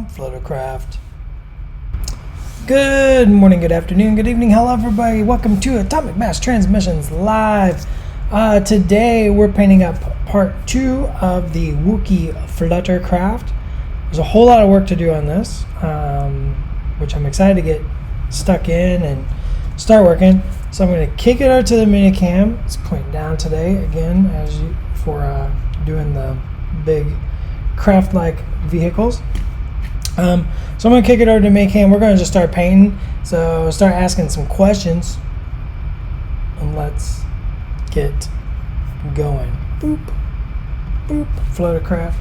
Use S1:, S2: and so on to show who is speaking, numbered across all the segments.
S1: Fluttercraft. Good morning, good afternoon, good evening. Hello, everybody. Welcome to Atomic Mass Transmissions Live. Today, we're painting up part 2 of the Wookiee Fluttercraft. There's a whole lot of work to do on this, which I'm excited to get stuck in and start working. So I'm going to kick it out to the minicam. It's pointing down today again for doing the big craft-like vehicles. So I'm going to kick it over to minicam. We're going to just start painting. So start asking some questions, and let's get going. Boop, boop, Fluttercraft.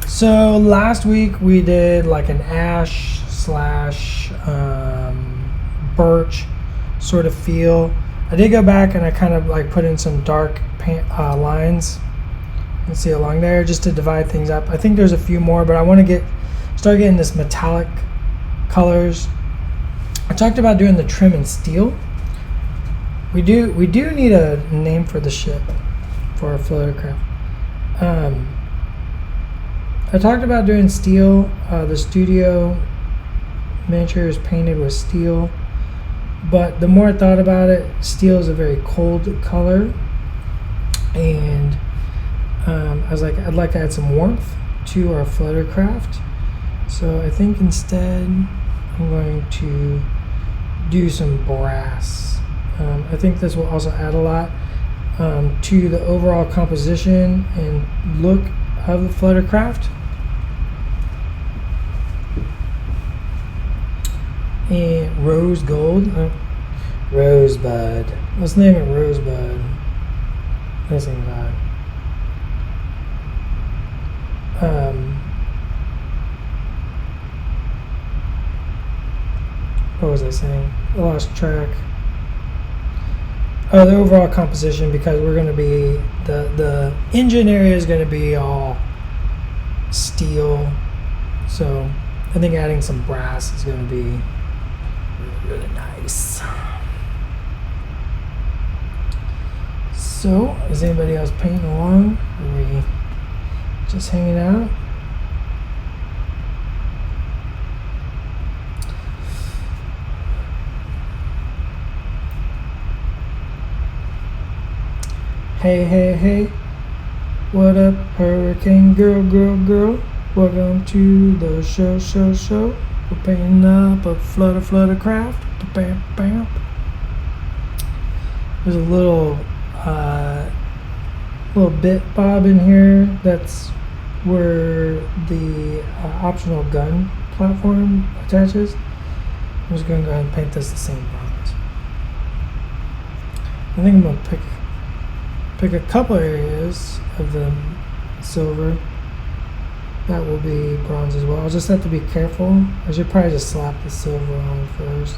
S1: So last week we did like an ash slash birch sort of feel. I did go back and I kind of like put in some dark paint lines. You can see along there just to divide things up. I think there's a few more, but I want to start getting this metallic colors. I talked about doing the trim in steel. We do need a name for the ship for our Fluttercraft. I talked about doing steel. The studio miniature is painted with steel. But the more I thought about it, steel is a very cold color, and I was like, I'd like to add some warmth to our Fluttercraft. So I think instead I'm going to do some brass. I think this will also add a lot to the overall composition and look of the Fluttercraft. And rose gold, rosebud. Let's name it Rosebud. That seems odd. What was I saying? I lost track. Oh, the overall composition, because we're going to be the engine area is going to be all steel. So I think adding some brass is going to be really nice. So, is anybody else painting along? Are we just hanging out? Hey, hey, hey. What up, hurricane girl, girl, girl? Welcome to the show, show, show. We're painting up a Fluttercraft. Bam, bam. There's a little bit bob in here. That's where the optional gun platform attaches. I'm just going to go ahead and paint this the same bronze. I think I'm going to pick a couple areas of the silver. That will be bronze as well. I'll just have to be careful. I should probably just slap the silver on first.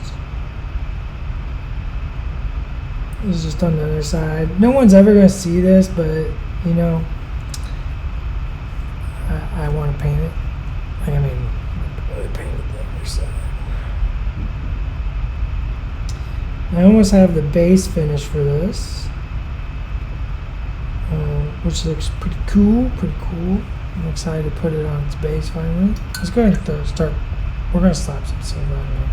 S1: This is just on the other side. No one's ever going to see this, but you know, I want to paint it. I mean, I paint it the other side. I almost have the base finished for this, which looks pretty cool. I'm excited to put it on its base finally. Let's go ahead and start. We're going to slap some silver on here.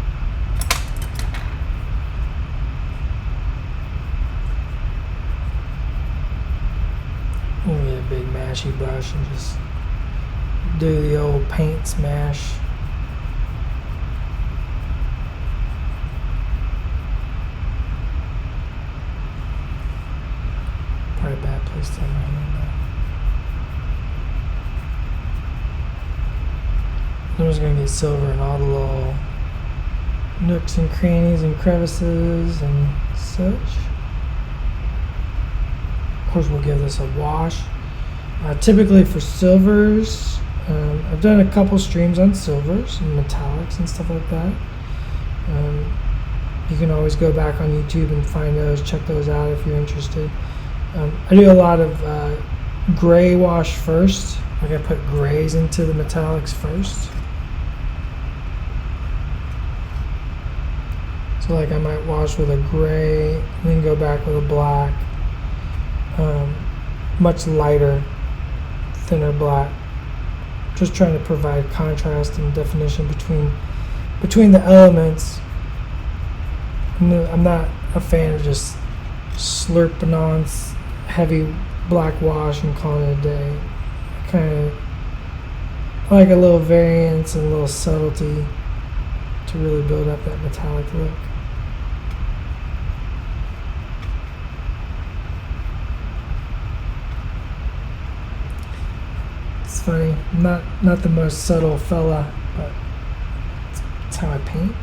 S1: I'm going to get a big mashy brush and just do the old paint smash. Probably a bad place to have my hand though. I'm just going to get silver in all the little nooks and crannies and crevices and such. Of course, we'll give this a wash. Typically for silvers, I've done a couple streams on silvers and metallics and stuff like that. You can always go back on YouTube and find those, check those out if you're interested. I do a lot of gray wash first. Like I put grays into the metallics first. So So like I might wash with a gray and then go back with a black, much lighter, thinner black. Just trying to provide contrast and definition between the elements. I'm not a fan of just slurping on heavy black wash and calling it a day. I kind of like a little variance and a little subtlety to really build up that metallic look. It's funny, I'm not the most subtle fella, but it's how I paint.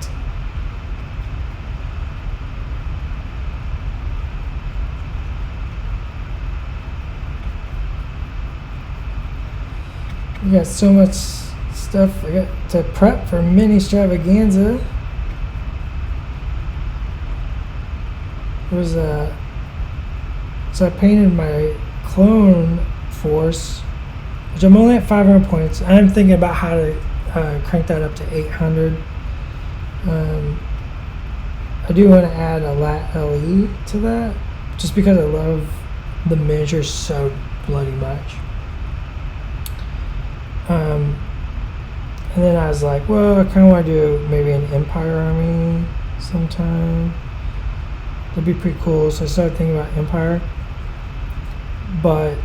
S1: We got so much stuff I got to prep for mini extravaganza. So I painted my clone force, which I'm only at 500 points. I'm thinking about how to crank that up to 800. I do want to add a lat LE to that, just because I love the miniatures so bloody much. And then I was like, well, I kind of want to do maybe an Empire army sometime. That'd be pretty cool. So I started thinking about Empire. But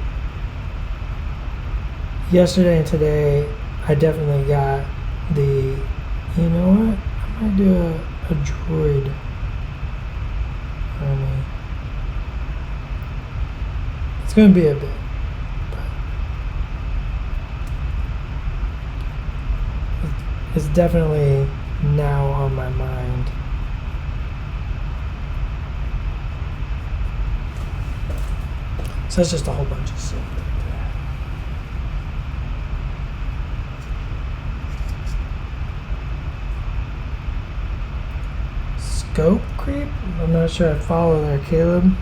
S1: yesterday and today, I definitely got the, you know what? I might do a droid army. It's going to be a bit. It's definitely now on my mind. So it's just a whole bunch of stuff. Scope creep? I'm not sure I follow there, Caleb.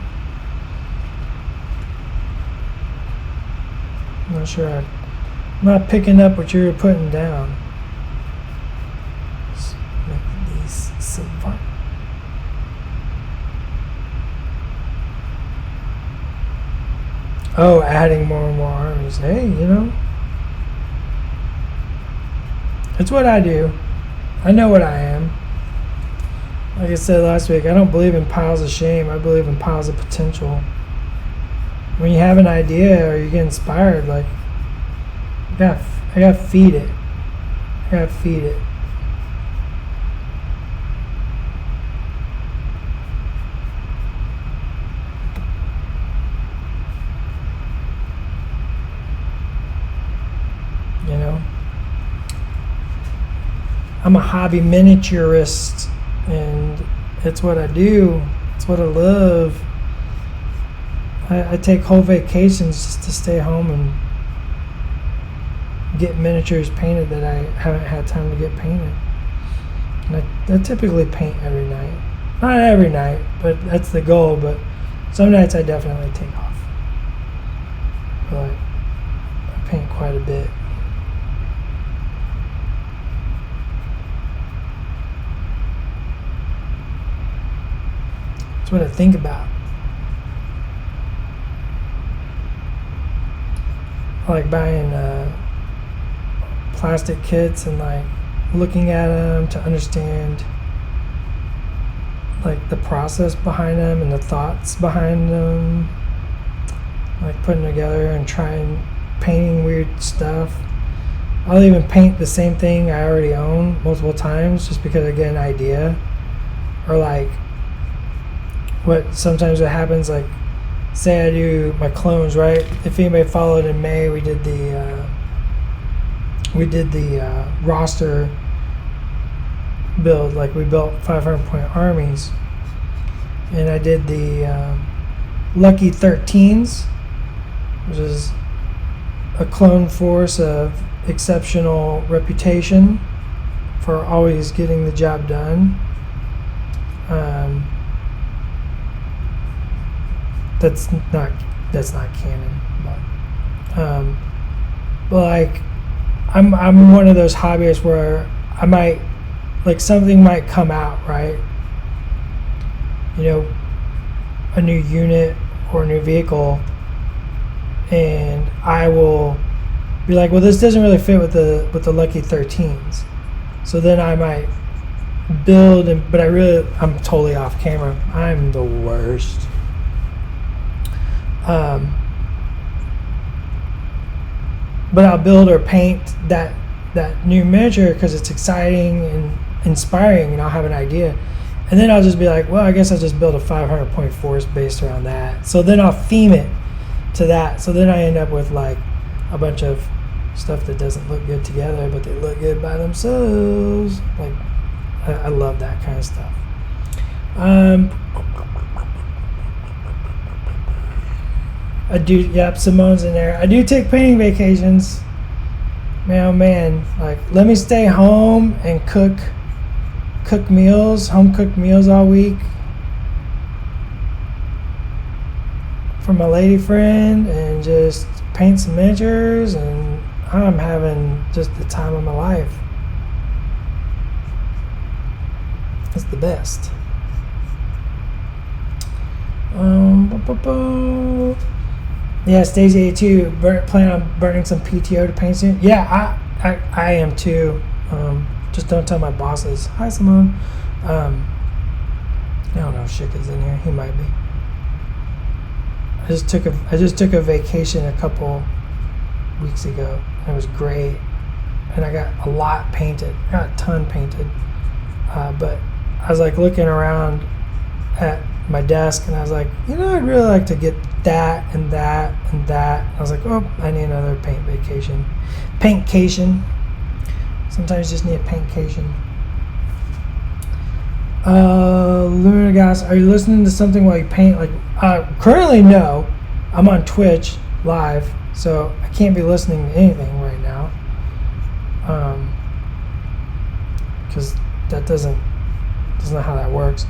S1: I'm not sure. I'm not picking up what you were putting down. Some fun. Oh, adding more and more armies. Hey, you know, it's what I do. I know what I am. Like I said last week, I don't believe in piles of shame. I believe in piles of potential. When you have an idea or you get inspired, like, I gotta feed it. I gotta feed it. You know, I'm a hobby miniaturist, and it's what I do. It's what I love. I take whole vacations just to stay home and get miniatures painted that I haven't had time to get painted. And I typically paint every night. Not every night, but that's the goal. But some nights I definitely take off. But I paint quite a bit. That's what I think about. I like buying plastic kits and like looking at them to understand like the process behind them and the thoughts behind them, like putting together and trying painting weird stuff. I'll even paint the same thing I already own multiple times just because I get an idea. Or like what sometimes what happens, like say I do my clones, right? If anybody followed in May, we did the roster build. Like we built 500 point armies, and I did the Lucky 13s, which is a clone force of exceptional reputation for always getting the job done. That's not canon, but like I'm one of those hobbyists where I might, like, something might come out, right? you know, a new unit or a new vehicle, and I will be like, well, this doesn't really fit with the Lucky 13s. So then I might build, but I'm totally off camera. I'm the worst. But I'll build or paint that new miniature because it's exciting and inspiring, and I'll have an idea. And then I'll just be like, well, I guess I'll just build a 500 point force based around that. So then I'll theme it to that. So then I end up with like a bunch of stuff that doesn't look good together, but they look good by themselves. Like, I love that kind of stuff. I do, yep, Simone's in there. I do take painting vacations. Man, oh man, like, let me stay home and cook meals, home cooked meals all week for my lady friend, and just paint some miniatures, and I'm having just the time of my life. It's the best. Yeah, Stacey too. Plan on burning some PTO to paint soon. Yeah, I am too. Just don't tell my bosses. Hi, Simone. I don't know if Shik is in here. He might be. I just took a vacation a couple weeks ago. It was great, and I got a lot painted. I got a ton painted. But I was like looking around at my desk, and I was like, you know, I'd really like to get that and that and that. I was like, oh, I need another paint vacation. Paintcation. Sometimes you just need a paintcation. Lunagas, are you listening to something while you paint? Like, currently no. I'm on Twitch live, so I can't be listening to anything right now. Because that's not how that works.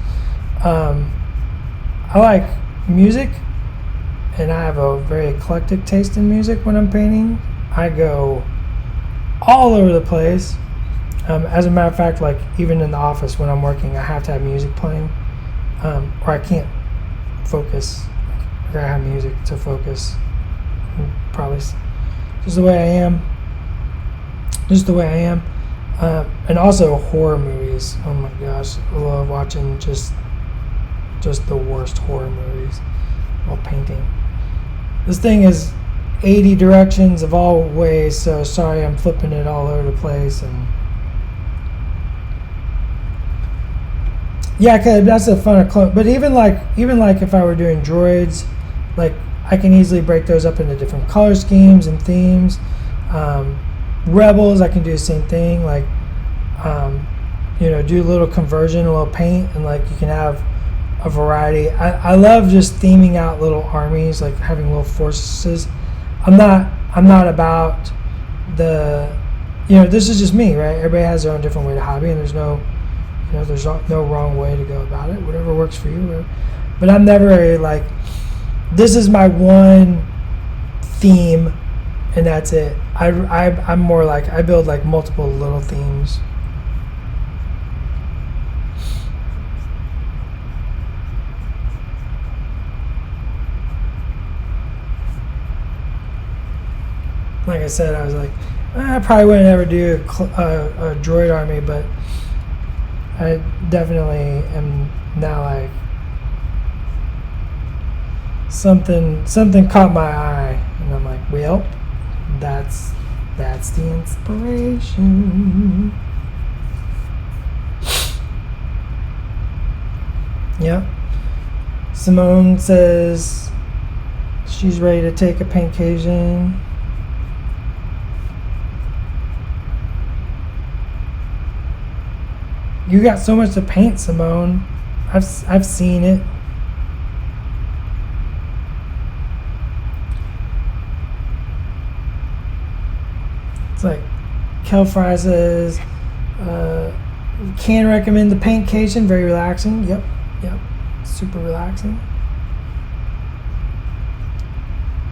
S1: I like music, and I have a very eclectic taste in music when I'm painting. I go all over the place. As a matter of fact, like even in the office when I'm working, I have to have music playing, or I can't focus. I gotta have music to focus. Probably just the way I am. Just the way I am. And also horror movies. Oh my gosh, I love watching just the worst horror movies while painting. This thing is 80 directions of all ways, so sorry I'm flipping it all over the place. And yeah, cause that's a fun clone. But even like if I were doing droids, like I can easily break those up into different color schemes and themes. Rebels, I can do the same thing. Like, do a little conversion, a little paint, and like you can have a variety. I love just theming out little armies, like having little forces. I'm not about the, this is just me, right? Everybody has their own different way to hobby, and there's no wrong way to go about it. Whatever works for you. But I'm never like, this is my one theme, and that's it. I'm more like, I build like multiple little themes. Like I said, I was like, I probably wouldn't ever do a droid army, but I definitely am now like, something caught my eye, and I'm like, well, that's the inspiration. Yep. Simone says she's ready to take a paintcation. You got so much to paint, Simone. I've seen it. It's like Kelfry says, can recommend the paintcation. Very relaxing. Yep. Super relaxing.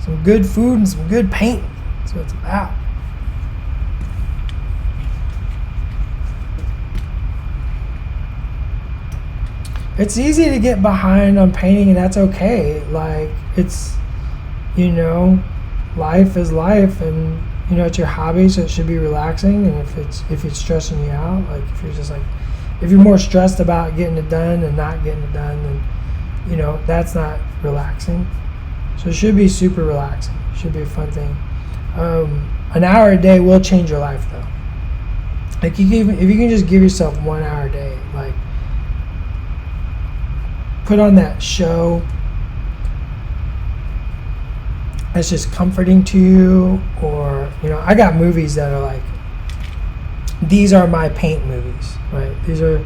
S1: Some good food and some good paint. That's what it's about. it's easy to get behind on painting, and that's okay. Like, it's, you know, life is life, and you know, it's your hobby, so it should be relaxing. And if it's stressing you out, like if you're just like, if you're more stressed about getting it done and not getting it done, then you know that's not relaxing. So it should be super relaxing. It should be a fun thing. An hour a day will change your life, though. Like, if you can just give yourself 1 hour a day, like put on that show that's just comforting to you, or you know, I got movies that are like, these are my paint movies, right? These are,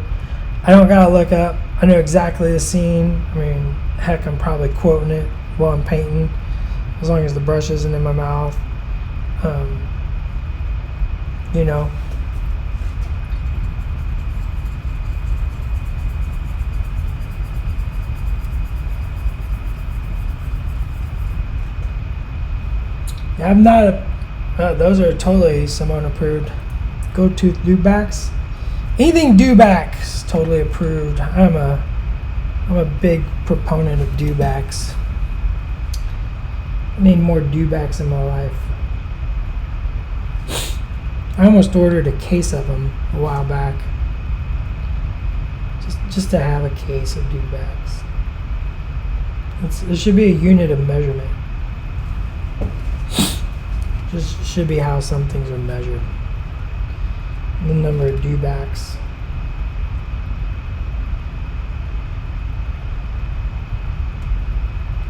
S1: I don't gotta look up, I know exactly the scene. I mean, heck, I'm probably quoting it while I'm painting, as long as the brush isn't in my mouth. You know, yeah, I'm not a, those are totally Simone approved. Go to dewbacks. Anything dewbacks, totally approved. I'm a big proponent of dewbacks. I need more dewbacks in my life. I almost ordered a case of them a while back, just to have a case of dewbacks. It should be a unit of measurement. Just should be how some things are measured. The number of dewbacks.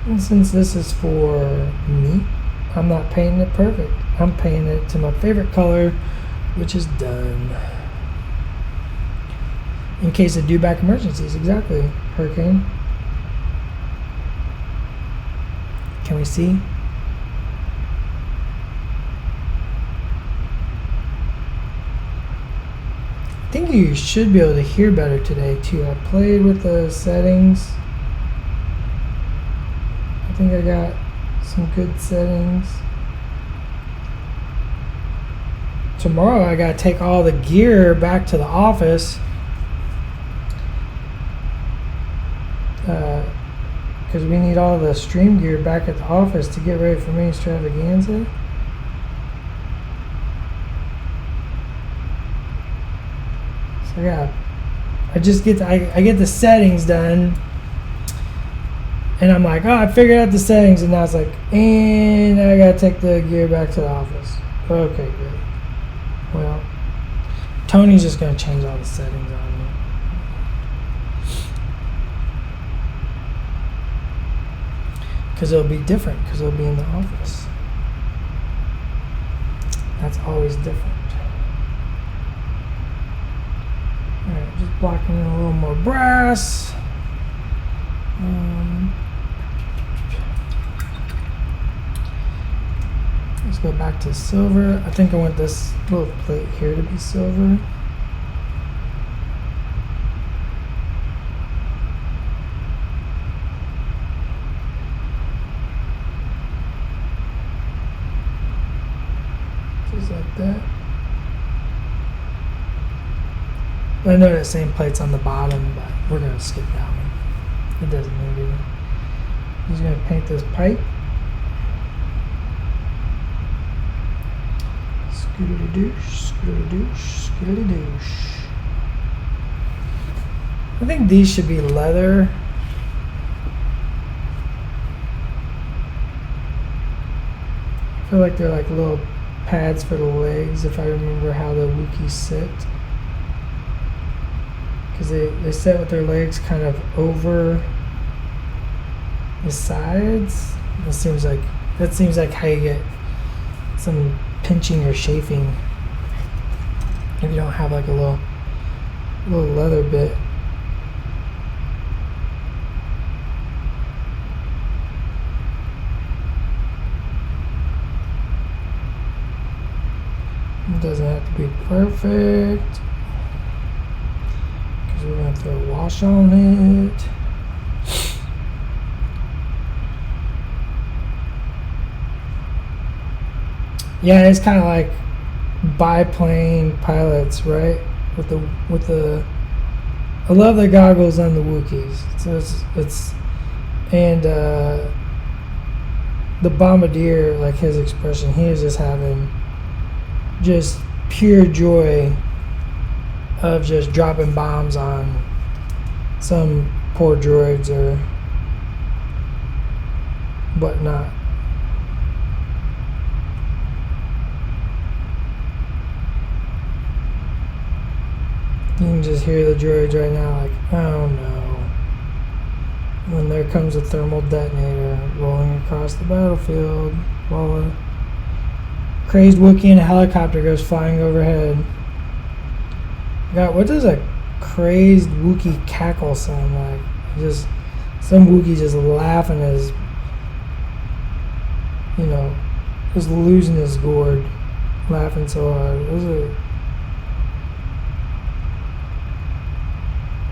S1: And since this is for me, I'm not painting it perfect. I'm painting it to my favorite color, which is done. In case of dewback emergencies, exactly. Hurricane. Can we see? I think you should be able to hear better today too. I played with the settings. I think I got some good settings. Tomorrow I gotta take all the gear back to the office because we need all the stream gear back at the office to get ready for Mini Extravaganza. So I get the settings done, and I'm like, oh, I figured out the settings, and now it's like, and I gotta take the gear back to the office. Okay, good. Well, Tony's just gonna change all the settings on me. Because it'll be different, because it'll be in the office. That's always different. Alright, just blocking in a little more brass. Let's go back to silver. I think I want this little plate here to be silver. Just like that. I know that same plate's on the bottom, but we're going to skip that one. It doesn't need it. I'm just going to paint this pipe. Scoodly-doosh, scoodly-doosh, scoodly-doosh. I think these should be leather. I feel like they're like little pads for the legs, if I remember how the Wookiees sit. Because they sit with their legs kind of over the sides. That seems like how you get some pinching or chafing if you don't have like a little leather bit. It doesn't have to be perfect because we're going to throw a wash on it. Yeah, it's kind of like biplane pilots, right? With the I love the goggles on the Wookiees. So it's and the bombardier, like his expression, he is just having just pure joy of just dropping bombs on some poor droids or whatnot. You can just hear the droids right now like, oh no. When there comes a thermal detonator rolling across the battlefield while a crazed Wookiee in a helicopter goes flying overhead. God, what does a crazed Wookiee cackle sound like? Just some Wookiee just laughing at his, just losing his gourd, laughing so hard. Those are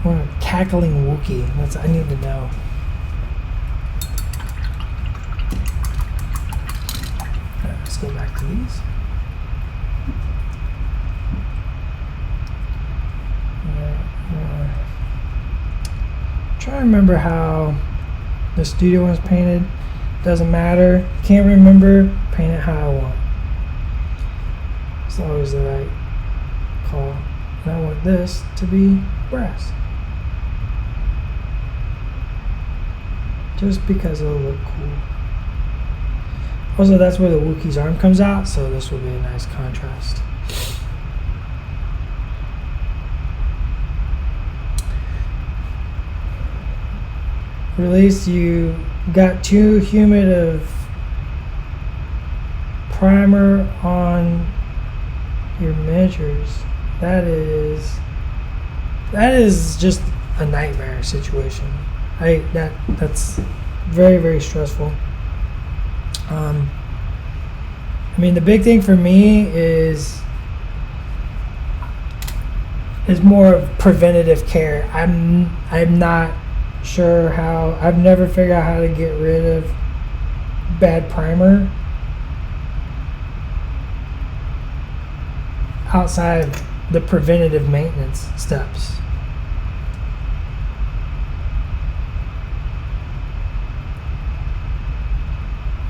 S1: what a cackling Wookiee. I need to know. Alright, let's go back to these. Try to remember how the studio one's painted. Doesn't matter. Can't remember. Paint it how I want. It's always the right call. And I want this to be brass. Just because it'll look cool. Also, that's where the Wookiee's arm comes out, so this will be a nice contrast. Release, you got too humid of primer on your measures. That is just a nightmare situation. That's very, very stressful. The big thing for me is more of preventative care. I'm not sure how. I've never figured out how to get rid of bad primer outside of the preventative maintenance steps.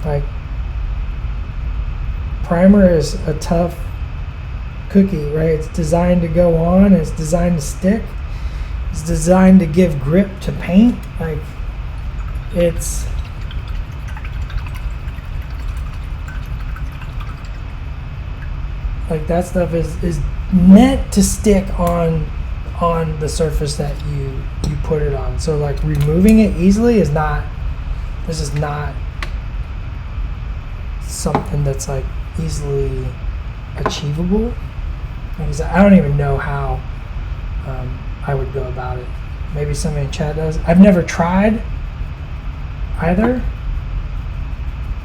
S1: Like, primer is a tough cookie, right? It's designed to go on, it's designed to stick, it's designed to give grip to paint. Like, it's like that stuff is meant to stick on the surface that you put it on. So like removing it easily is not something that's like easily achievable, because I don't even know how I would go about it. Maybe somebody in chat does. I've never tried either,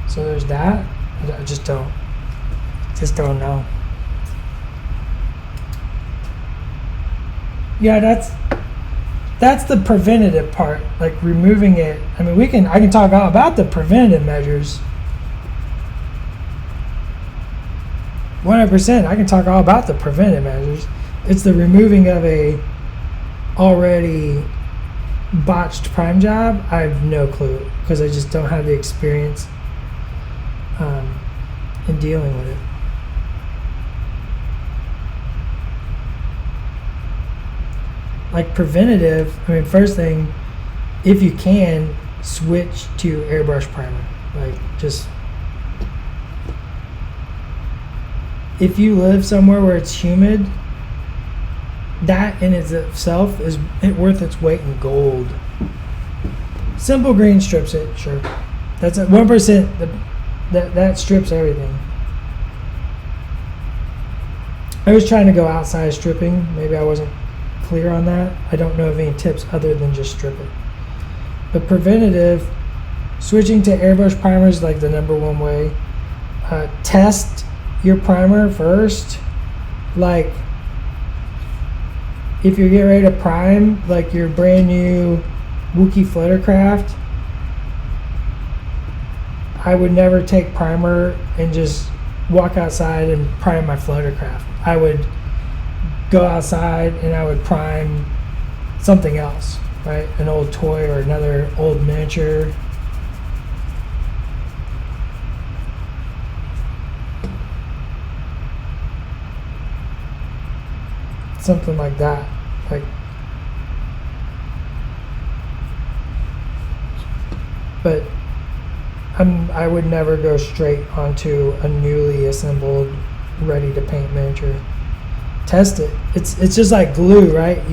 S1: so there's that. I just don't know. Yeah, that's the preventative part, like removing it. I mean, I can talk all about the preventative measures. 100%, I can talk all about the preventative measures. It's the removing of a already botched prime job. I have no clue, because I just don't have the experience in dealing with it. Like preventative, first thing, if you can, switch to airbrush primer. Like, just, if you live somewhere where it's humid, that in itself is worth its weight in gold. Simple green strips it, sure. That's at 1%. That strips everything. I was trying to go outside stripping. Maybe I wasn't clear on that. I don't know of any tips other than just strip it. But preventative, switching to airbrush primer is like the number one way. Test your primer first. Like, if you're getting ready to prime, like your brand new Wookiee Fluttercraft, I would never take primer and just walk outside and prime my Fluttercraft. I would go outside and I would prime something else, right? An old toy or another old miniature. Something like that. Like, but I would never go straight onto a newly assembled, ready to paint miniature. Test it. It's just like glue, right?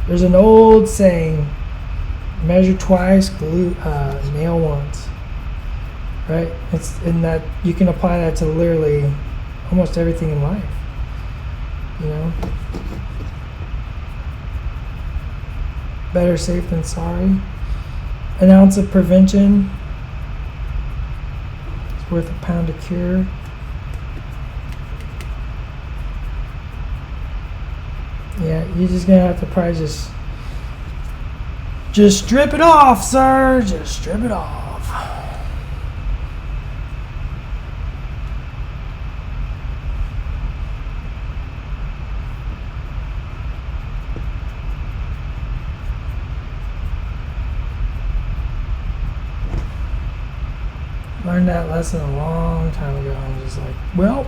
S1: There's an old saying, measure twice, glue nail once, right? It's in that you can apply that to literally almost everything in life, you know. Better safe than sorry. An ounce of prevention is worth a pound of cure. Yeah, you're just gonna have to probably just strip it off, sir. Just strip it off. Learned that lesson a long time ago. I was just like, well,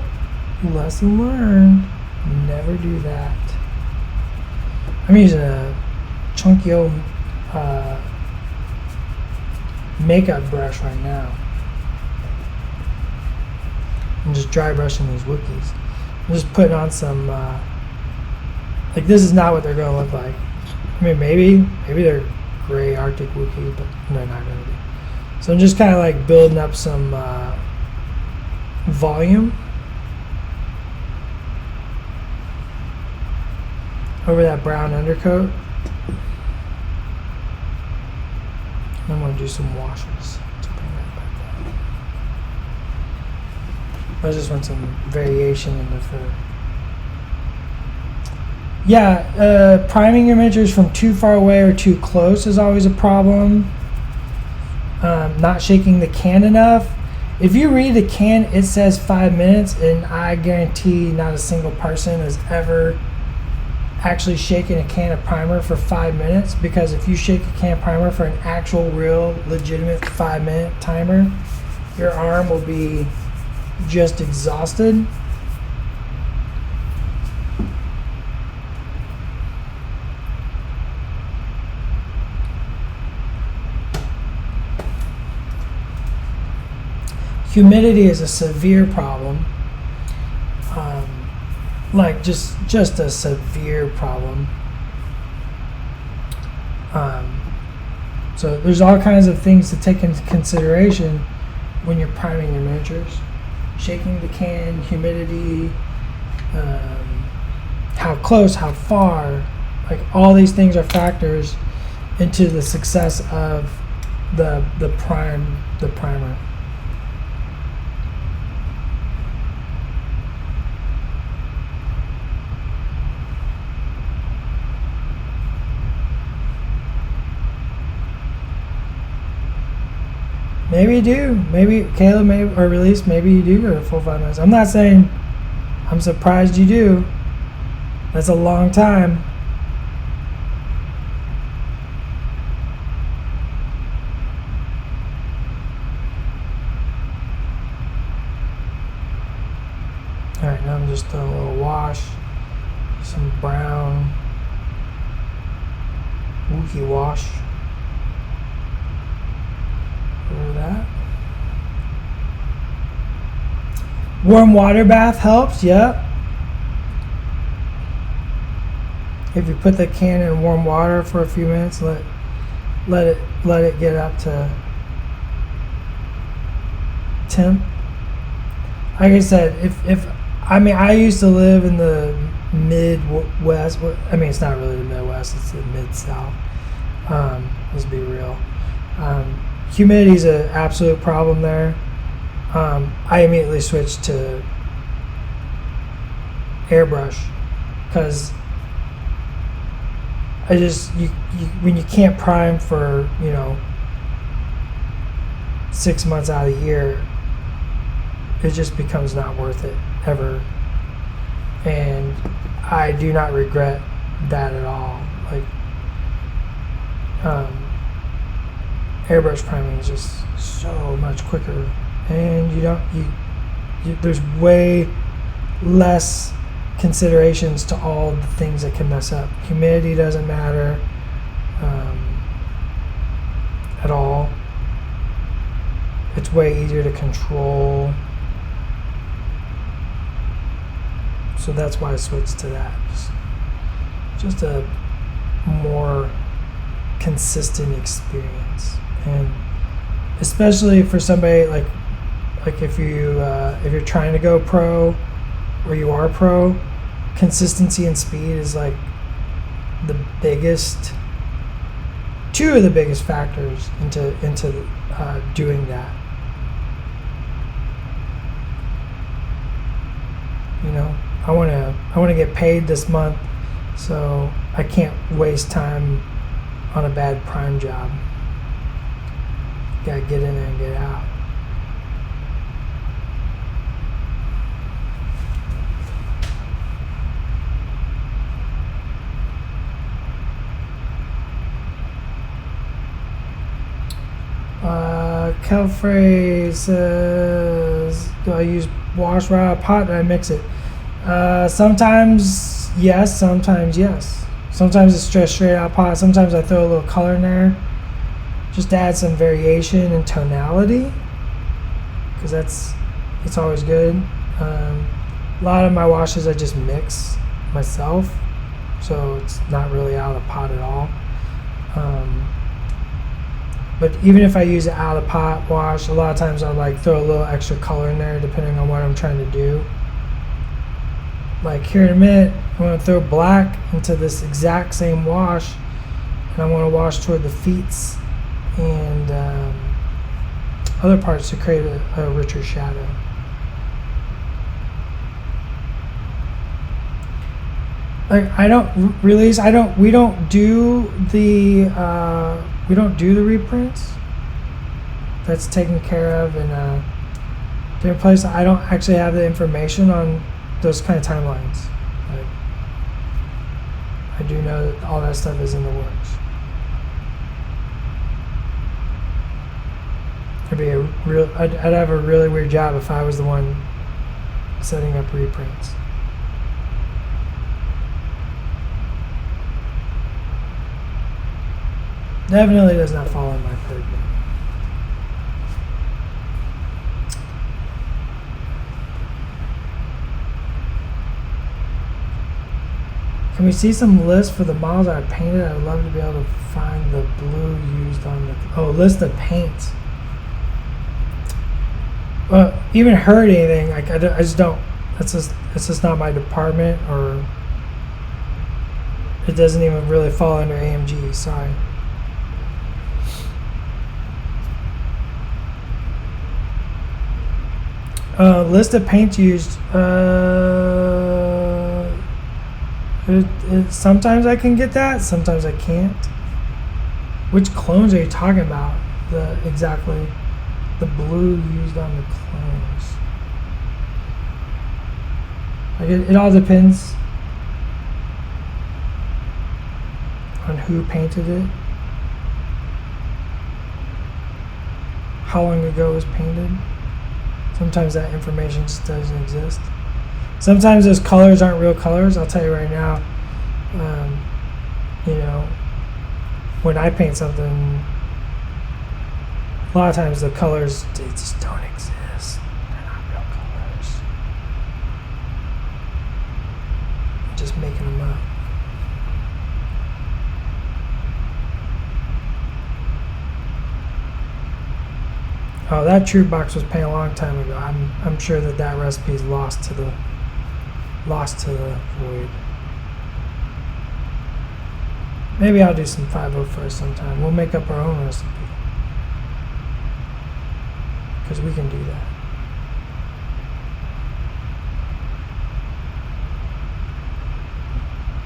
S1: lesson learned. Never do that. I'm using a chunky old makeup brush right now. I'm just dry brushing these Wookiees. I'm just putting on some, like, this is not what they're going to look like. I mean, maybe they're gray Arctic Wookiee, but they're not going to be. So I'm just kind of like building up some volume over that brown undercoat. And I'm going to do some washes to bring that back down. I just want some variation in the fur. Yeah, priming your miniatures from too far away or too close is always a problem. Not shaking the can enough. If you read the can, it says 5 minutes, and I guarantee not a single person has ever actually shaken a can of primer for 5 minutes, because if you shake a can of primer for an actual, real, legitimate 5-minute timer, your arm will be just exhausted. Humidity is a severe problem, like just a severe problem. So there's all kinds of things to take into consideration when you're priming your miniatures. Shaking the can, humidity, how close, how far, like all these things are factors into the success of the primer. Maybe you do. Maybe Caleb, maybe, or Release, maybe you do go to full 5 minutes. I'm not saying I'm surprised you do. That's a long time. Alright, now I'm just throwing a little wash. Some brown Wookiee wash. Over that. Warm water bath helps, yep. If you put the can in warm water for a few minutes, let it get up to temp. Like I said, I used to live in the Midwest. I mean, it's not really the Midwest, it's the Mid-South. Let's be real. Humidity is an absolute problem there. I immediately switched to airbrush because when you can't prime for 6 months out of the year, it just becomes not worth it ever. And I do not regret that at all. Like, airbrush priming is just so much quicker, and there's way less considerations to all the things that can mess up. Humidity doesn't matter at all. It's way easier to control. So that's why I switched to that. Just a more consistent experience, and especially for somebody like if you're trying to go pro, or you are pro, consistency and speed is like two of the biggest factors into doing that. You know, I want to get paid this month, so I can't waste time on a bad prime job. Gotta get in there and get out. Kelfrey says, do I use wash right out of pot? Do I mix it? Sometimes yes, sometimes yes. Sometimes it's just straight out of pot. Sometimes I throw a little color in there, just to add some variation and tonality, because it's always good. A lot of my washes I just mix myself, so it's not really out of the pot at all. But even if I use an out of pot wash, a lot of times I'll like throw a little extra color in there depending on what I'm trying to do. Like here in a minute, I'm going to throw black into this exact same wash, and I want to wash toward the feet and other parts to create a richer shadow. Like we don't do the reprints. That's taken care of in a different place. I don't actually have the information on those kind of timelines. Like, I do know that all that stuff is in the works. I'd have a really weird job if I was the one setting up reprints. Definitely does not fall in my purview. Can we see some lists for the models I painted? I'd love to be able to find the blue used on the... list of paints. Well, even heard anything, like I just don't... It's just not my department, or... It doesn't even really fall under AMG, sorry. List of paints used. Sometimes I can get that, sometimes I can't. Which clones are you talking about? Exactly the blue used on the clones. Like it all depends on who painted it, how long ago it was painted. Sometimes that information just doesn't exist. Sometimes those colors aren't real colors. I'll tell you right now, when I paint something, a lot of times the colors, they just don't exist. They're not real colors. I'm just making them up. Oh, that True Box was painted a long time ago. I'm sure that recipe is lost to the void. Maybe I'll do some 501st sometime. We'll make up our own recipe, because we can do that.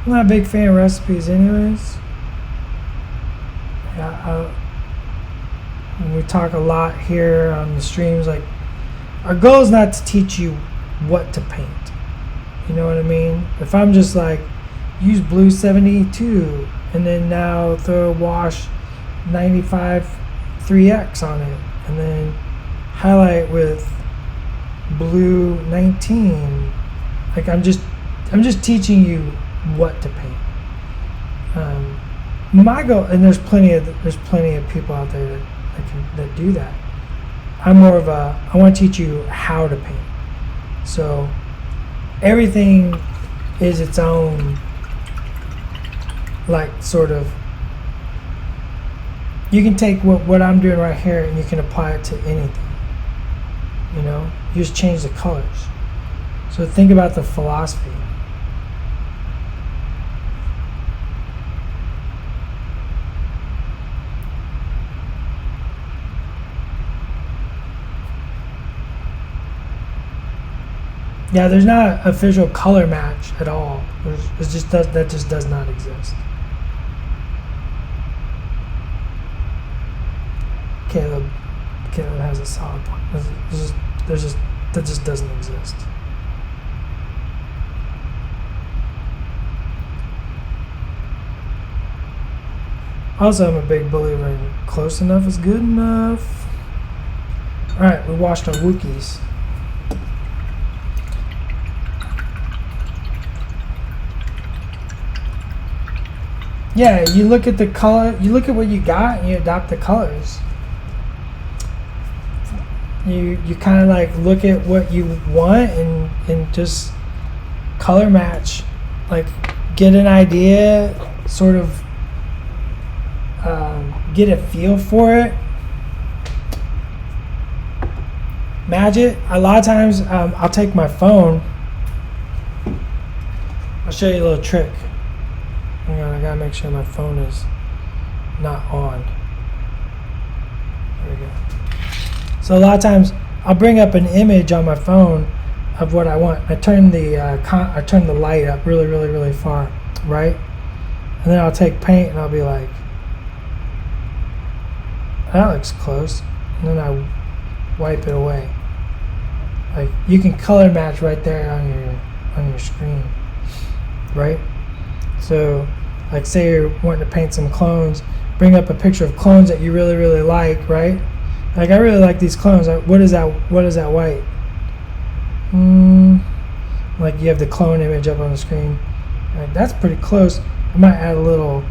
S1: I'm not a big fan of recipes anyways. Yeah, we talk a lot here on the streams, like our goal is not to teach you what to paint, you know what I mean? If I'm just like use blue 72 and then now throw a wash 95 3x on it, and then highlight with blue 19. Like I'm just teaching you what to paint. My goal, and there's plenty of people out there that do that. I'm more of a, I want to teach you how to paint. So everything is its own, like, sort of, you can take what I'm doing right here and you can apply it to anything. You know, you just change the colors. So think about the philosophy. Yeah, there's not an official color match at all. That just does not exist. Caleb has a solid point. That just doesn't exist. Also, I'm a big believer in close enough is good enough. All right, we washed our Wookiees. Yeah, you look at the color, you look at what you got, and you adopt the colors. You kind of like look at what you want and just color match, like get an idea, sort of get a feel for it, match it. A lot of times I'll take my phone, I'll show you a little trick. Hang on, I gotta make sure my phone is not on. There we go. So a lot of times I'll bring up an image on my phone of what I want. I turn the light up really, really, really far, right? And then I'll take paint and I'll be like, that looks close. And then I wipe it away. Like, you can color match right there on your screen, right? So, like, say you're wanting to paint some clones, bring up a picture of clones that you really, really like, right? Like, I really like these clones. What is that white? Like, you have the clone image up on the screen. Right, that's pretty close. I might add a little,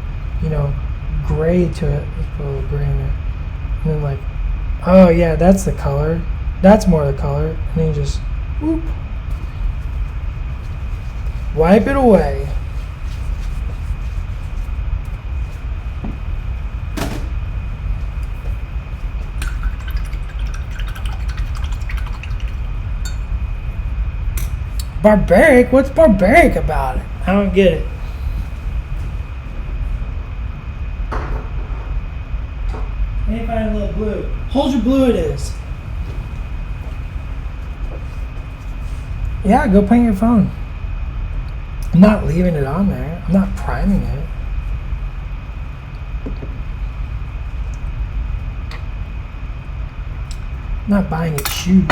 S1: gray to it. Let's put a little gray in there. And then, like, oh yeah, that's the color. That's more the color. And then you just, whoop, wipe it away. Barbaric? What's barbaric about it? I don't get it. Let me find a little blue. Hold your blue it is. Yeah, go paint your phone. I'm not leaving it on there. I'm not priming it. I'm not buying it shoes.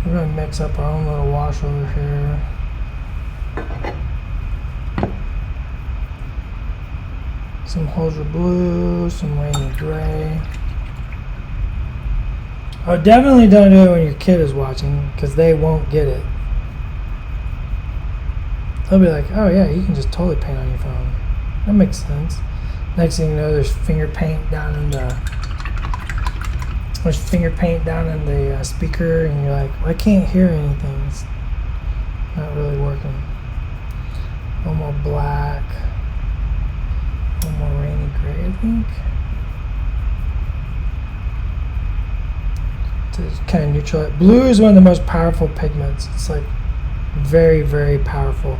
S1: We're going to mix up our own little wash over here. Some Holzer blue, some rainy gray. Oh, definitely don't do it when your kid is watching, because they won't get it. They'll be like, oh yeah, you can just totally paint on your phone. That makes sense. Next thing you know, there's finger paint down in the speaker, and you're like, well, I can't hear anything. It's not really working. One more black. One more rainy gray, I think. To kind of neutralize. Blue is one of the most powerful pigments. It's like very, very powerful.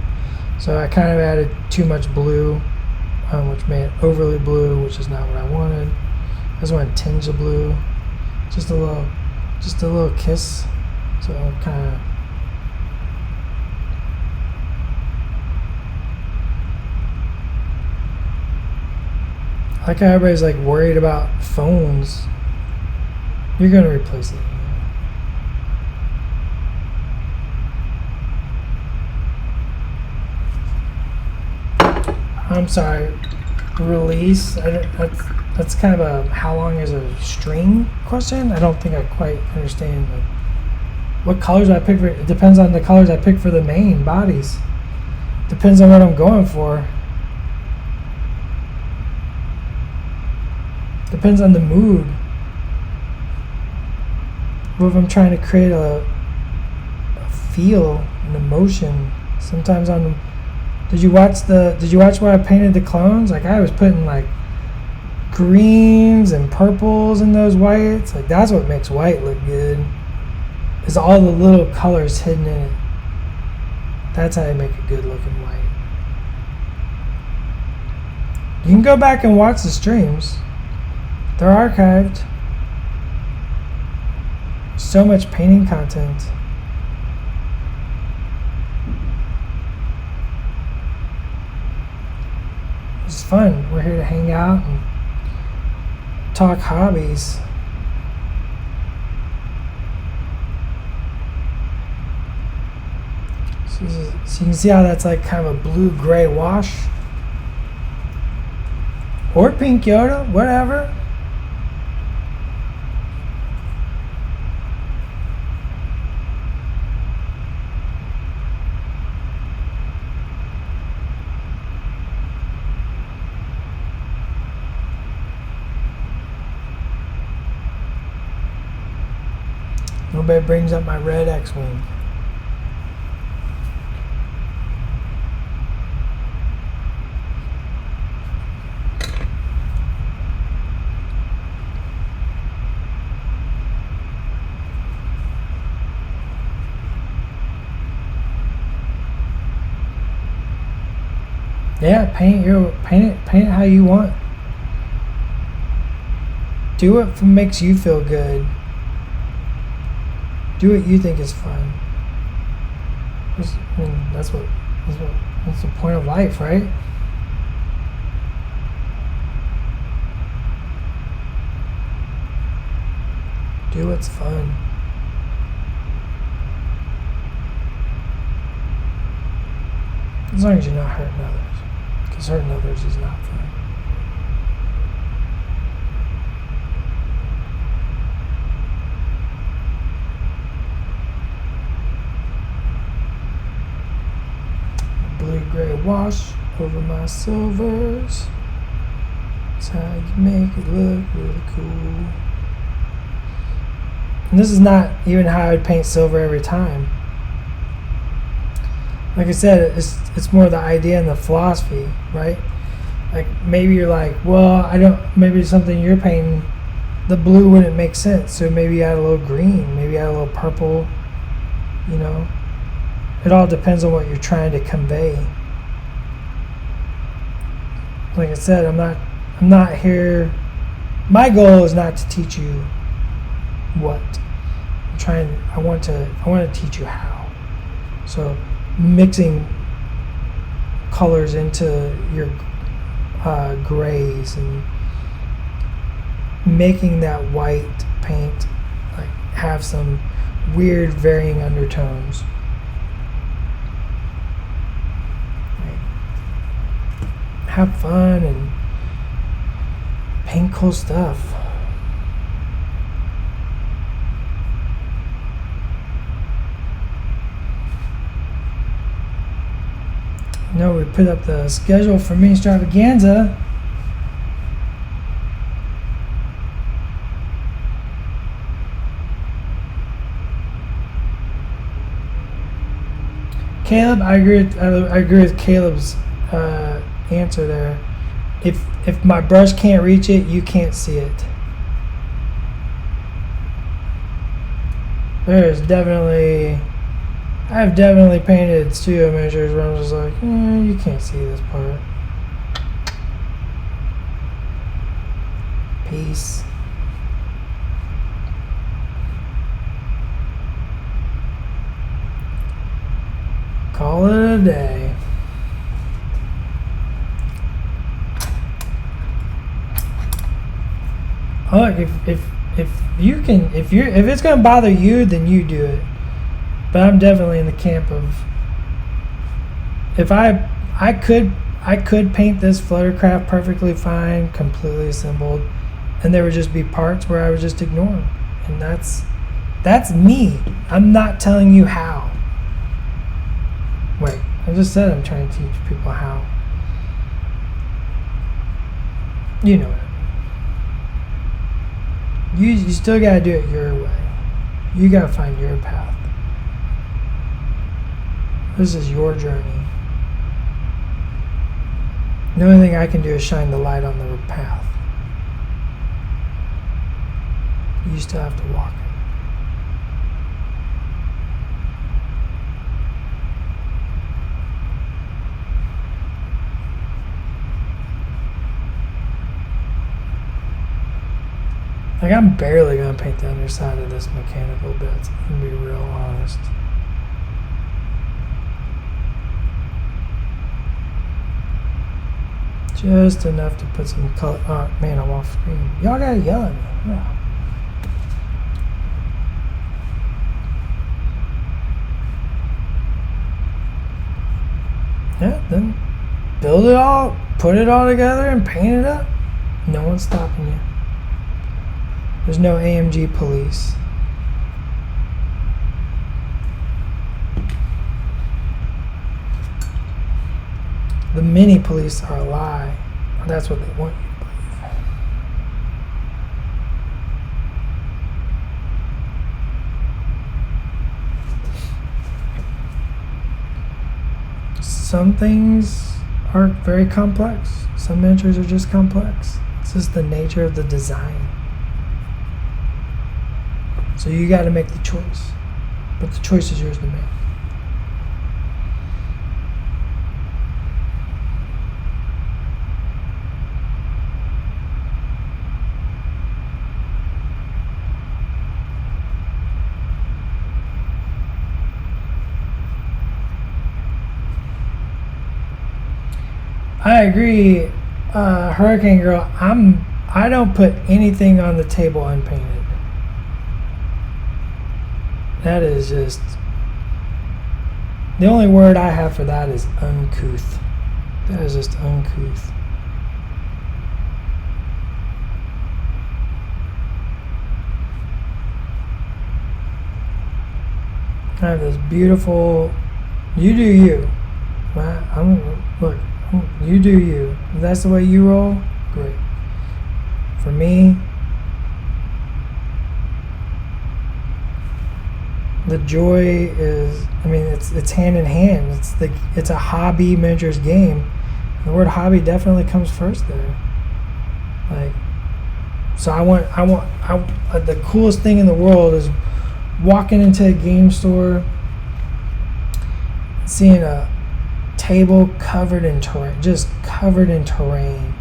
S1: So I kind of added too much blue, which made it overly blue, which is not what I wanted. I just want to tinge the blue. Just a little kiss. So kind of. I like how everybody's like worried about phones. You're gonna replace it. I'm sorry, release. That's kind of a how long is a string question. I don't think I quite understand. Like, what colors I pick for? It depends on the colors I pick for the main bodies. Depends on what I'm going for. Depends on the mood. What if I'm trying to create a feel, an emotion? Sometimes on. Did you watch where I painted the clones? Like I was putting like greens and purples in those whites. Like that's what makes white look good. Is all the little colors hidden in it. That's how you make a good looking white. You can go back and watch the streams. They're archived. So much painting content. It's fun. We're here to hang out and talk hobbies. So you can see how that's like kind of a blue-gray wash. Or pink Yoda, whatever. Nobody brings up my red X-Wing. Yeah, paint it how you want. Do what makes you feel good. Do what you think is fun. That's the point of life, right? Do what's fun. As long as you're not hurting others. Because hurting others is not fun. Blue-gray wash over my silvers. That's how you make it look really cool. And this is not even how I would paint silver every time. Like I said, it's more the idea and the philosophy, right? Like maybe you're like, well, maybe something you're painting, the blue wouldn't make sense. So maybe add a little green, maybe add a little purple, you know. It all depends on what you're trying to convey. Like I said, I'm not here. My goal is not to teach you what. I want to teach you how. So mixing colors into your grays and making that white paint like have some weird varying undertones. Have fun and paint cool stuff. No, we put up the schedule for Mini Extravaganza. Caleb, I agree with Caleb's answer there. If my brush can't reach it, you can't see it. I've definitely painted studio measures where I'm just like, you can't see this part. Peace. Call it a day. Look, if it's gonna bother you, then you do it. But I'm definitely in the camp of if I I could paint this Fluttercraft perfectly fine, completely assembled, and there would just be parts where I would just ignore them. And that's me. I'm not telling you how. Wait, I just said I'm trying to teach people how. You know it. You still gotta do it your way. You gotta find your path. This is your journey. The only thing I can do is shine the light on the path. You still have to walk it. Like, I'm barely gonna paint the underside of this mechanical bit, to be real honest. Just enough to put some color. Oh man, I'm off screen. Y'all gotta yell at me. Yeah. Yeah, then build it all, put it all together and paint it up. No one's stopping you. There's no AMG police. The mini police are a lie. That's what they want you to believe. Some things are very complex. Some miniatures are just complex. It's just the nature of the design. So you got to make the choice. But the choice is yours to make. I agree, Hurricane Girl. I don't put anything on the table unpainted. That is just, the only word I have for that is uncouth. That is just uncouth. I have this beautiful, you do you. Look, you do you. If that's the way you roll, great. For me, the joy is, I mean, it's hand in hand. It's a hobby miniatures game. The word hobby definitely comes first there. Like, so the coolest thing in the world is walking into a game store, seeing a table covered in terrain, just covered in terrain,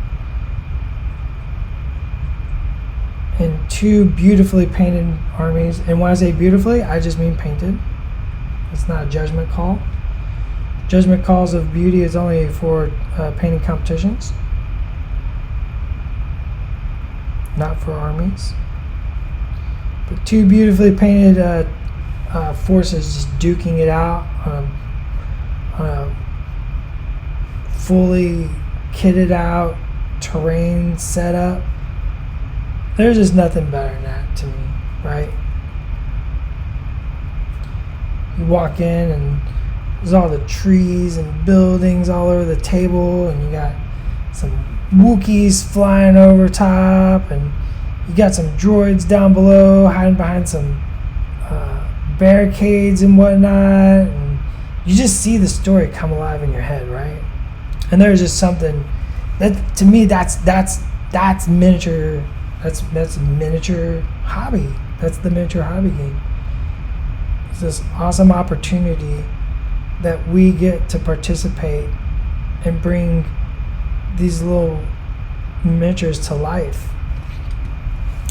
S1: and two beautifully painted armies. And when I say beautifully, I just mean painted. It's not a judgment call. Judgment calls of beauty is only for painting competitions, not for armies. But two beautifully painted forces just duking it out on a fully kitted out terrain setup. There's just nothing better than that to me, right? You walk in and there's all the trees and buildings all over the table, and you got some Wookiees flying over top, and you got some droids down below hiding behind some barricades and whatnot, and you just see the story come alive in your head, right? And there's just something that, to me, that's miniature. That's miniature hobby. That's the miniature hobby game. It's this awesome opportunity that we get to participate and bring these little miniatures to life,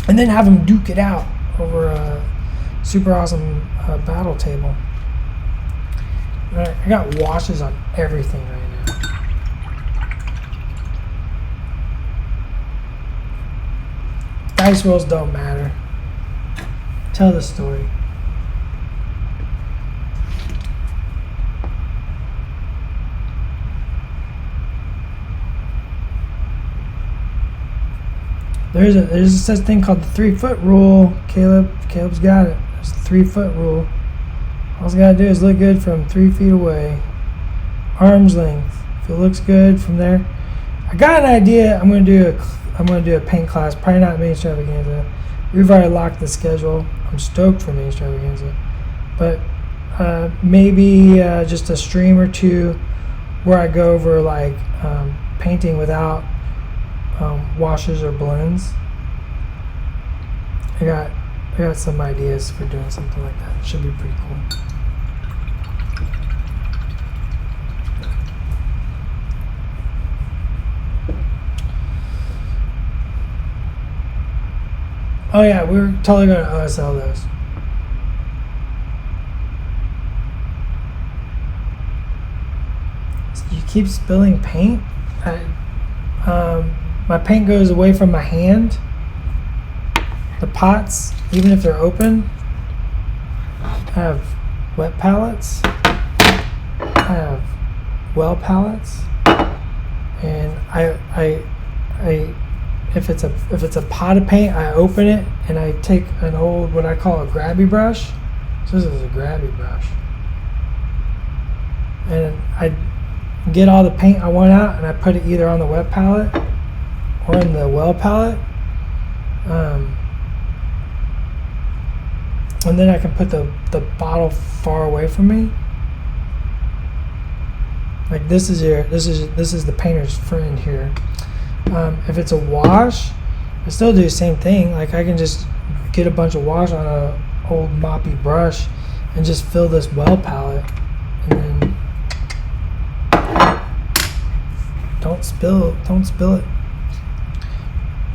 S1: and then have them duke it out over a super awesome battle table. I got washes on everything right now. Dice rolls don't matter. Tell the story. There's such thing called the 3-foot rule. Caleb's got it. There's the 3-foot rule. All you gotta do is look good from 3 feet away. Arm's length. If it looks good from there. I got an idea. I'm gonna do a paint class. Probably not main extravaganza. We've already locked the schedule. I'm stoked for main extravaganza, but maybe just a stream or two where I go over like painting without washes or blends. I got some ideas for doing something like that. It should be pretty cool. Oh yeah, we're totally gonna OSL those. You keep spilling paint. My paint goes away from my hand. The pots, even if they're open, have wet palettes. I have well palettes, and I if it's a pot of paint, I open it and I take an old what I call a grabby brush. So this is a grabby brush, and I get all the paint I want out, and I put it either on the wet palette or in the well palette, and then I can put the bottle far away from me. Like this is the painter's friend here. If it's a wash, I still do the same thing. Like I can just get a bunch of wash on a old moppy brush and just fill this well palette, and then don't spill it.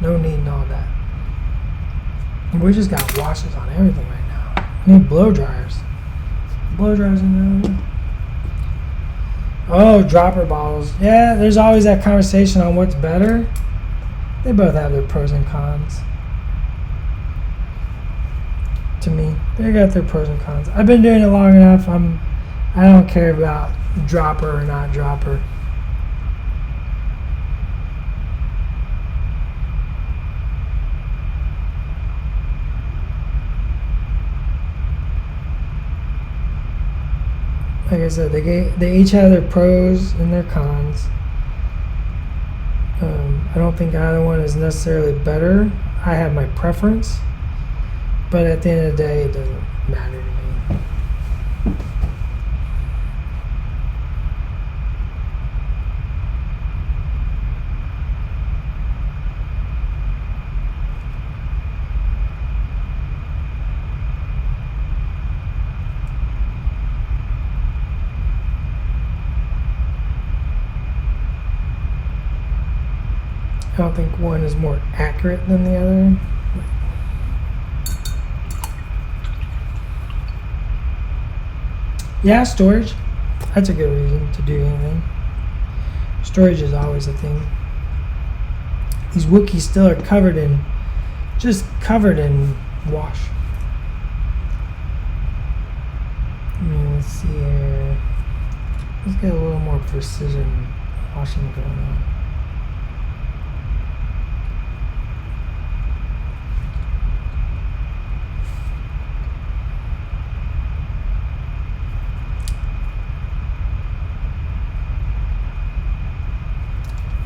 S1: No need and all that. And we just got washes on everything right now. I need blow dryers. Blow dryers in there. Oh, dropper bottles. Yeah, there's always that conversation on what's better. They both have their pros and cons. To me, they got their pros and cons. I've been doing it long enough. I don't care about dropper or not dropper. Like I said, they each have their pros and their cons. I don't think either one is necessarily better. I have my preference, but at the end of the day, it doesn't matter to me. I don't think one is more accurate than the other. Yeah, storage. That's a good reason to do anything. Storage is always a thing. These Wookiees still are covered in wash. I mean, let's see here. Let's get a little more precision washing going on.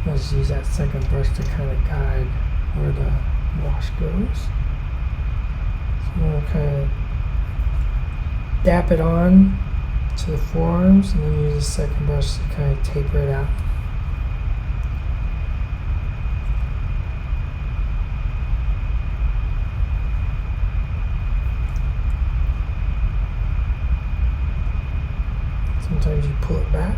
S1: Let's use that second brush to kind of guide where the wash goes. So I'm going to kind of dap it on to the forearms, and then use the second brush to kind of taper it out. Sometimes you pull it back.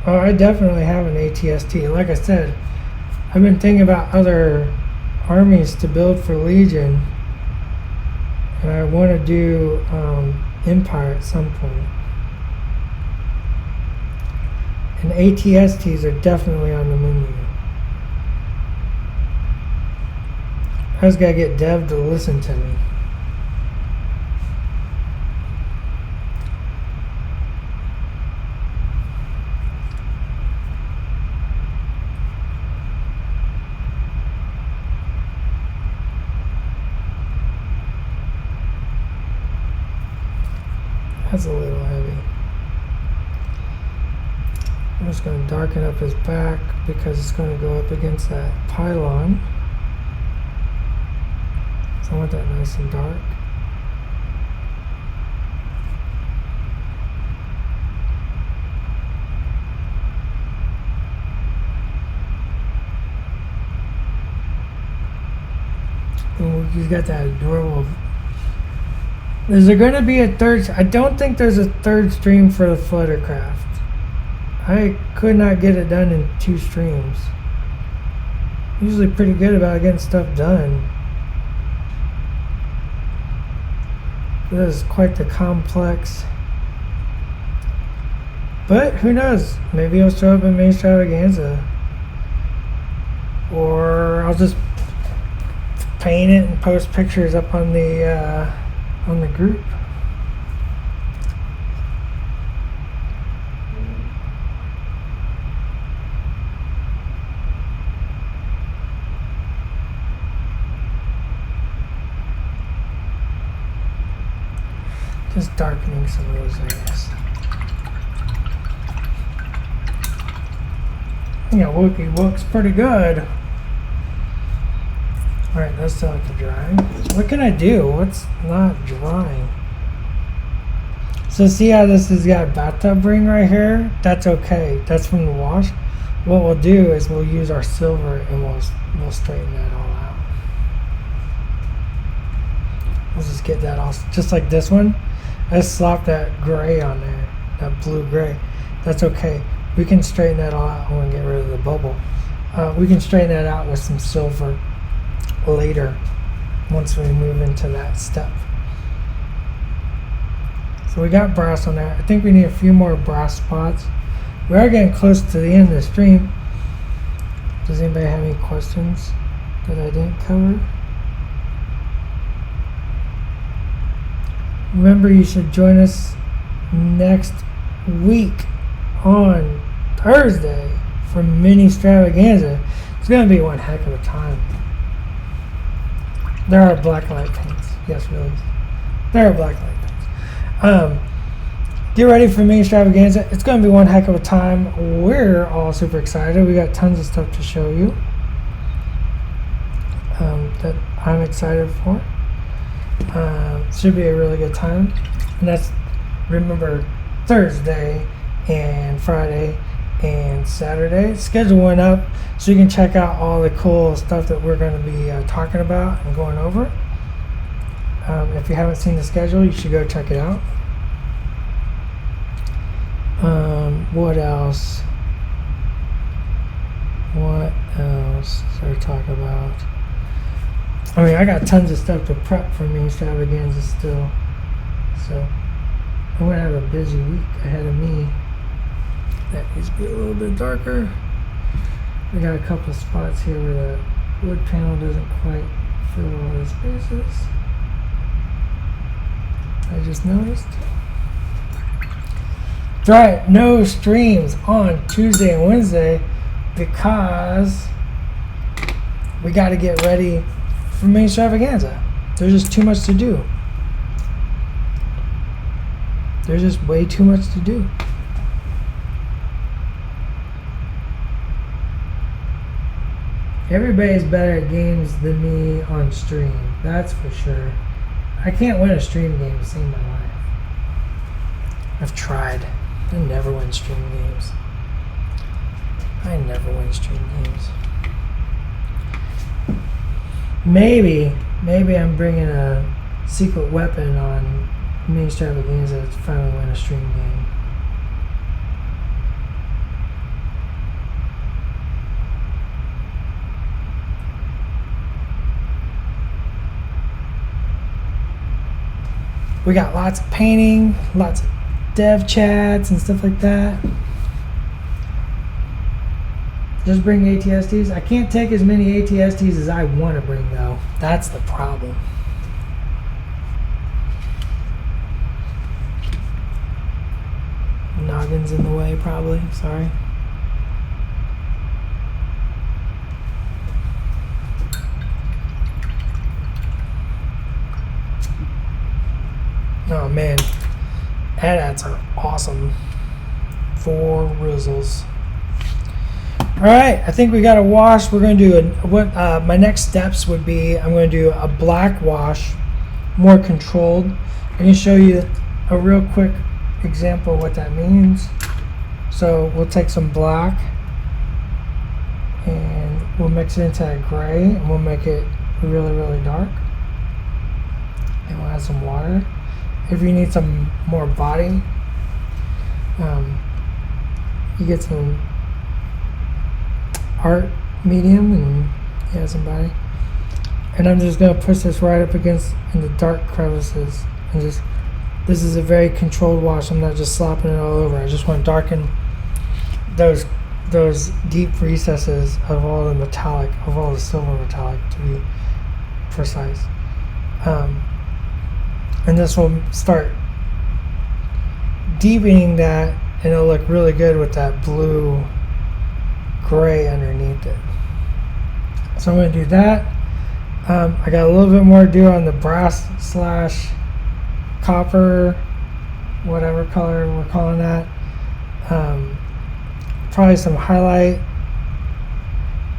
S1: Oh, I definitely have an ATST. Like I said, I've been thinking about other armies to build for Legion, and I want to do Empire at some point. And ATSTs are definitely on the menu. I just gotta get Dev to listen to me. That's a little heavy. I'm just going to darken up his back because it's going to go up against that pylon. So I want that nice and dark. And he's got that adorable. Is there going to be a third? I don't think there's a third stream for the Fluttercraft. I could not get it done in 2 streams. Usually pretty good about getting stuff done. This is quite the complex. But who knows? Maybe he'll show up in Main Extravaganza. Or I'll just paint it and post pictures up on the group. Just darkening some of those areas. Yeah, Wookie looks pretty good. Alright, that's still have to dry. What can I do? What's not drying? So see how this has got bathtub ring right here? That's okay. That's from the wash. What we'll do is we'll use our silver and we'll straighten that all out. We'll just get that all, just like this one. I just slapped that gray on there, that blue gray. That's okay. We can straighten that all out when we get rid of the bubble. We can straighten that out with some silver later once we move into that step. So we got brass on there. I think we need a few more brass spots. We are getting close to the end of the stream. Does anybody have any questions that I didn't cover? Remember, you should join us next week on Thursday for Mini Extravaganza. It's going to be one heck of a time. There are black light paints. Yes, really. There are black light paints. Get ready for Mini Extravaganza. It's going to be one heck of a time. We're all super excited. We got tons of stuff to show you that I'm excited for. Should be a really good time. And that's, remember, Thursday and Friday and Saturday. Schedule went up so you can check out all the cool stuff that we're going to be talking about and going over. If you haven't seen the schedule, you should go check it out. What else? What else should I talk about? I mean, I got tons of stuff to prep for Mini Extravaganza still. So I'm going to have a busy week ahead of me. That needs to be a little bit darker. We got a couple of spots here where the wood panel doesn't quite fill all the spaces. I just noticed. That's right, no streams on Tuesday and Wednesday because we got to get ready for Mini Extravaganza. There's just too much to do. There's just way too much to do. Everybody's better at games than me on stream. That's for sure. I can't win a stream game to save my life. I've tried. I never win stream games. I never win stream games. Maybe I'm bringing a secret weapon on Mini Extravaganza to finally win a stream game. We got lots of painting, lots of dev chats and stuff like that. Just bring ATSTs. I can't take as many ATSTs as I want to bring though. That's the problem. Noggin's in the way probably, sorry. Oh man, AT-ATs are awesome. 4 Rizzles. Alright, I think we got a wash. We're going to do my next steps would be, I'm going to do a black wash, more controlled. I can show you a real quick example of what that means. So we'll take some black and we'll mix it into a gray and we'll make it really, really dark. And we'll add some water. If you need some more body, you get some art medium and add some body. And I'm just going to push this right up against in the dark crevices and just, this is a very controlled wash. I'm not just slopping it all over. I just want to darken those deep recesses of all the metallic, of all the silver metallic to be precise. And this will start deepening that, and it'll look really good with that blue gray underneath it. So I'm going to do that. I got a little bit more to do on the brass slash copper, whatever color we're calling that. Probably some highlight.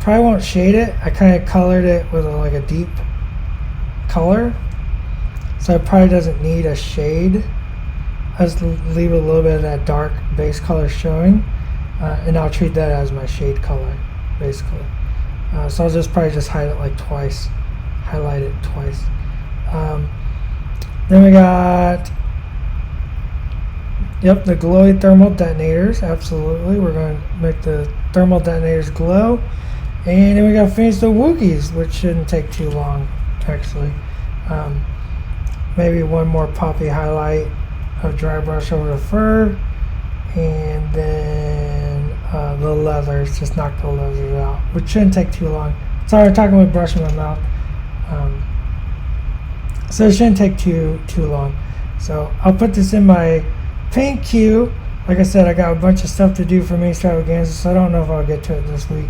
S1: Probably won't shade it. I kind of colored it with like a deep color, so it probably doesn't need a shade. I just leave a little bit of that dark base color showing, and I'll treat that as my shade color, basically. So I'll just probably just highlight it twice. Then we got, the glowy thermal detonators. Absolutely, we're going to make the thermal detonators glow. And then we got to finish the Wookiees, which shouldn't take too long, actually. Maybe one more poppy highlight of dry brush over the fur, and then the leathers, just knock the leathers out, which shouldn't take too long. Sorry, I'm talking with brush in my mouth. So it shouldn't take too long. So I'll put this in my paint queue. Like I said, I got a bunch of stuff to do for Mini Extravaganza, so I don't know if I'll get to it this week.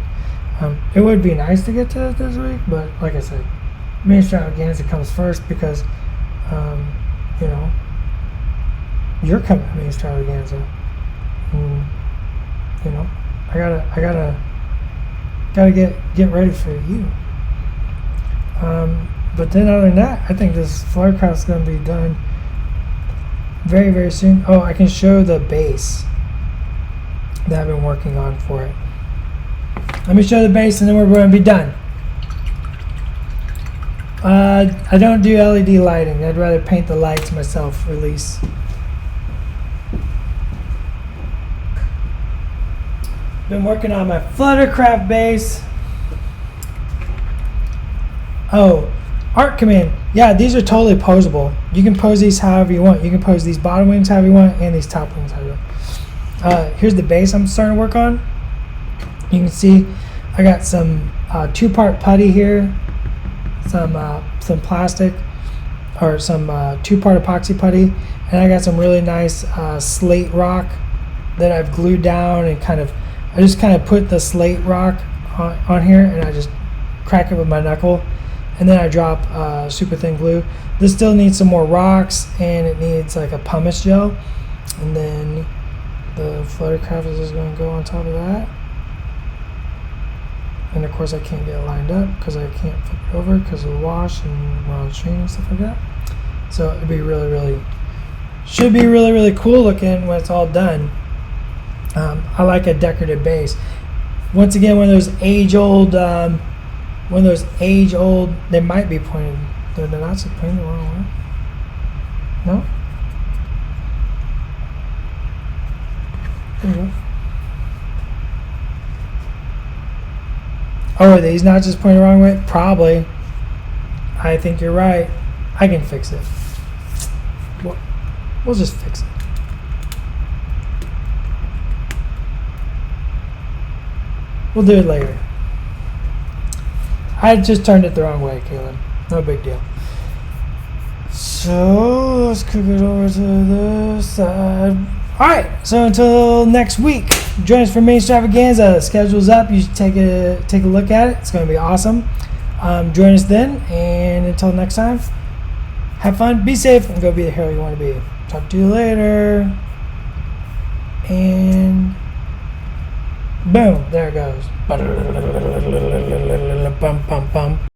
S1: It would be nice to get to it this week, but like I said, Mini Extravaganza comes first because, you're coming to Mini Extravaganza. I gotta get ready for you. But then other than that, I think this Fluttercraft is going to be done very, very soon. Oh, I can show the base that I've been working on for it. Let me show the base and then we're going to be done. I don't do LED lighting. I'd rather paint the lights myself, release. Been working on my Fluttercraft base. Oh, art command. Yeah, these are totally posable. You can pose these however you want. You can pose these bottom wings however you want and these top wings however you want. Here's the base I'm starting to work on. You can see I got some 2-part putty here, some plastic, or some 2-part epoxy putty, and I got some really nice slate rock that I've glued down and I just kind of put the slate rock on here and I just crack it with my knuckle. And then I drop super thin glue. This still needs some more rocks, and it needs like a pumice gel. And then the Fluttercraft is just going to go on top of that. And of course I can't get it lined up because I can't flip it over because of the wash and we're on string and stuff like that. So it'd be should be really cool looking when it's all done. I like a decorative base. Once again, one of those age-old, they might be pointed, they're not pointing the wrong way. No? There you go. Oh, are these not just pointed the wrong way? Probably. I think you're right. I can fix it. We'll just fix it. We'll do it later. I just turned it the wrong way, Caleb. No big deal. So let's kick it over to the side. Alright, so until next week, join us for Main Extravaganza. Schedule's up. You should take a look at it. It's going to be awesome. Join us then, and until next time, have fun, be safe, and go be the hero you want to be. Talk to you later. And boom, there it goes. Bum, bum, bum.